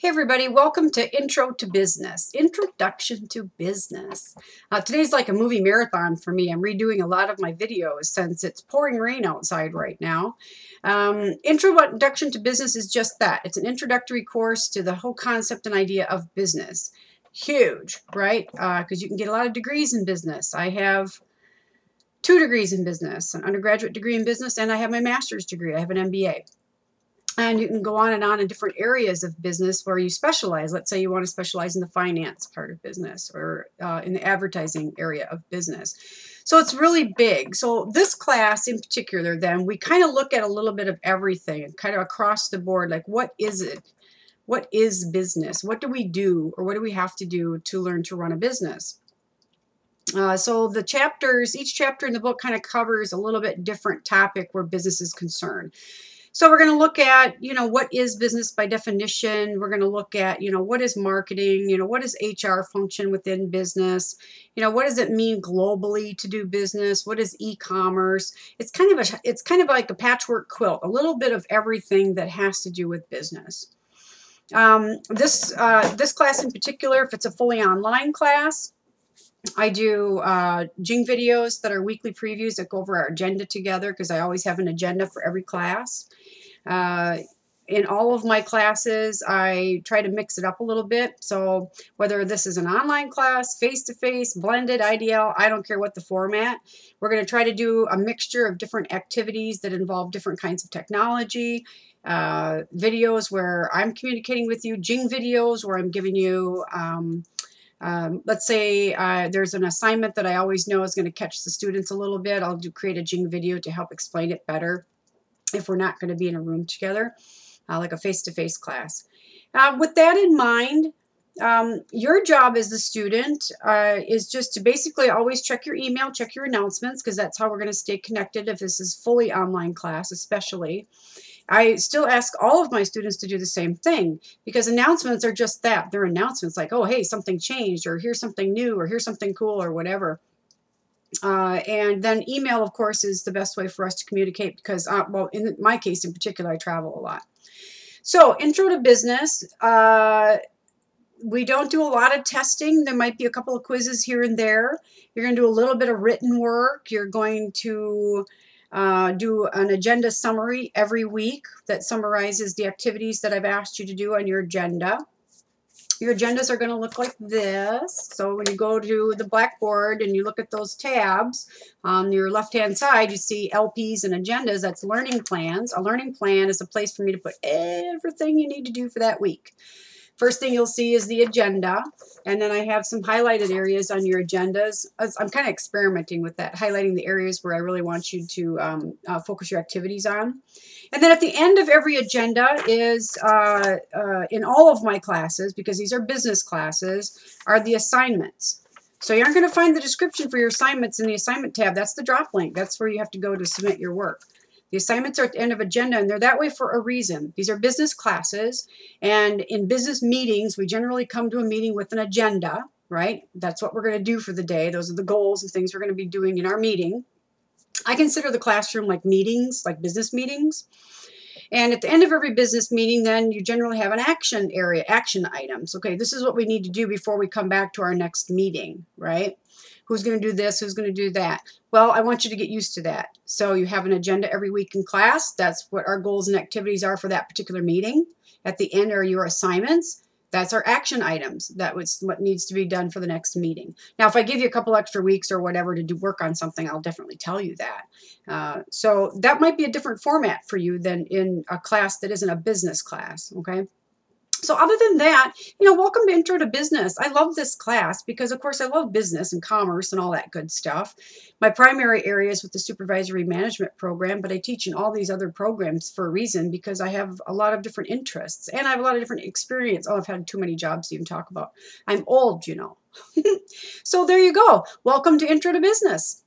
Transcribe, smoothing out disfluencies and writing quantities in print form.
Hey everybody, welcome to Intro to Business, Introduction to Business. Today's like a movie marathon for me. I'm redoing a lot of my videos since it's pouring rain outside right now. Introduction to Business is just that. It's an introductory course to the whole concept and idea of business. Huge, right? Because you can get a lot of degrees in business. I have 2 degrees in business, an undergraduate degree in business, and I have my master's degree. I have an MBA. And you can go on in different areas of business where you specialize. Let's say you want to specialize in the finance part of business or in the advertising area of business. So it's really big. So this class in particular, then, we kind of look at a little bit of everything, kind of across the board, like what is it? What is business? What do we do, or what do we have to do to learn to run a business? So the chapters, each chapter in the book kind of covers a little bit different topic where business is concerned. So we're going to look at, what is business by definition? We're going to look at, what is marketing? What is HR function within business? What does it mean globally to do business? What is e-commerce? It's kind of like a patchwork quilt, a little bit of everything that has to do with business. This class in particular, if it's a fully online class, I do Jing videos that are weekly previews that go over our agenda together, because I always have an agenda for every class. In all of my classes, I try to mix it up a little bit. So whether this is an online class, face-to-face, blended, IDL, I don't care what the format. We're going to try to do a mixture of different activities that involve different kinds of technology. Videos where I'm communicating with you, Jing videos where I'm giving you let's say there's an assignment that I always know is going to catch the students a little bit. I'll create a Jing video to help explain it better if we're not going to be in a room together, like a face-to-face class. With that in mind, your job as the student is just to basically always check your email, check your announcements, because that's how we're going to stay connected if this is fully online class especially. I still ask all of my students to do the same thing, because announcements are just that. They're announcements like, oh, hey, something changed, or here's something new, or here's something cool, or whatever. And then email, of course, is the best way for us to communicate because, well, in my case in particular, I travel a lot. So intro to business. We don't do a lot of testing. There might be a couple of quizzes here and there. You're going to do a little bit of written work. You're going to do an agenda summary every week that summarizes the activities that I've asked you to do on your agenda. Your agendas are going to look like this. So when you go to the blackboard and you look at those tabs, on your left-hand side, you see LPs and agendas. That's learning plans. A learning plan is a place for me to put everything you need to do for that week. First thing you'll see is the agenda, and then I have some highlighted areas on your agendas. I'm kind of experimenting with that, highlighting the areas where I really want you to focus your activities on. And then at the end of every agenda is, in all of my classes, because these are business classes, are the assignments. So you aren't going to find the description for your assignments in the assignment tab. That's the drop link. That's where you have to go to submit your work. The assignments are at the end of agenda, and they're that way for a reason. These are business classes, and in business meetings, we generally come to a meeting with an agenda, right? That's what we're going to do for the day. Those are the goals and things we're going to be doing in our meeting. I consider the classroom like meetings, like business meetings. And at the end of every business meeting, then you generally have an action area, action items. Okay, this is what we need to do before we come back to our next meeting, right? Who's going to do this? Who's going to do that? Well, I want you to get used to that. So you have an agenda every week in class. That's what our goals and activities are for that particular meeting. At the end are your assignments. That's our action items. That was what needs to be done for the next meeting. Now, if I give you a couple extra weeks or whatever to do work on something, I'll definitely tell you that. So that might be a different format for you than in a class that isn't a business class, okay? So other than that, welcome to Intro to Business. I love this class because, of course, I love business and commerce and all that good stuff. My primary area is with the supervisory management program, but I teach in all these other programs for a reason, because I have a lot of different interests and I have a lot of different experience. Oh, I've had too many jobs to even talk about. I'm old, So there you go. Welcome to Intro to Business.